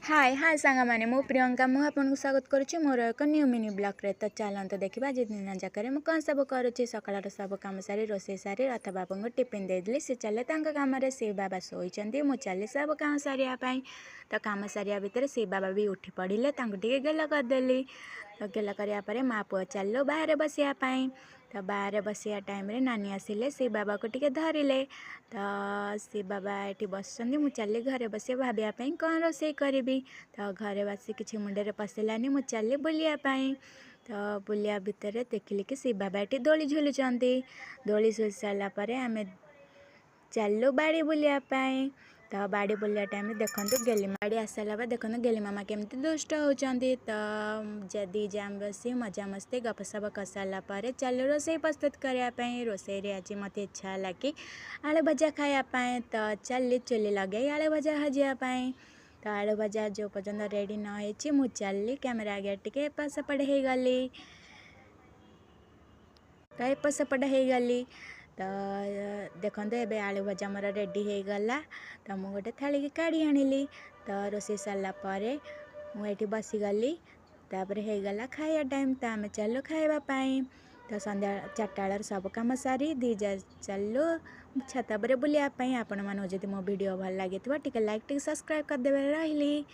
हाय हाय सांग मैंने मो प्रियंका मु आपन को स्वागत करुच्ची मोर एक न्यू मिनी ब्लॉग रे। तो चलते देखा जे दिन जाक मुझे कौन सब करुच्ची सकाल सब कम सारी रोसे सारी रथ बाबू को टिफिन देदेली सी चले कम से बाबा शोचती मुझे चली सब काम सारे तो कम सारे भितर से बाबा भी उठी पड़े टे गेल करदेली। तो गेल करापर माँ पुआ चलो बाहर बसापी। तो बाहर बसिया टाइम रे नानी आसिले से बाबा को टिके धरिले। तो से बाबा ये बस मुझे चली घरे बस भावाई कौन रोसे करी। तो घरे बस किसी मुंडे पशिलानी मुझे चली बुलायापाई। तो बुलिया भितर देखिली कि से बाबा ये दोली झुलुंट। दोली झुल सारापर आम चलू बाड़ी बुलायापाई। तो बाड़ी बुलिया टाइम देखो गेलीमा बाड़ी आसाला देखो गेली मामा केमती दुष्ट होती। तो दी जाम बसी मजा मस्ती गपसप कर सारापर चलो रोसे प्रस्तुत करने। रोसे आज मत इच्छा है कि आलू भजा खायापाई। तो चली चुली लगे आलू भजा भाजापी। तो आलू भजा जो पर्यटन रेडी नही मुझे चली कैमेरा आगे टिके एपट सेपट हो गली। तो एपट सेपट हो गली। तो देखो ये आलू भजा मोर रेडी हो गला। तो मुझे गोटे थाली की काढ़ी आनिली। तो रोसे सारापर मुझे बसीगली। तापर हो गला खाया टाइम। तो आम चलो खावाई। तो संध्या 4टा बेल सब कम सारी दी जा चलू छात पर बुलायापाई। आपण मानू जदि मो वीडियो भल लगी टे लाइक टे सब्सक्राइब करदे रही।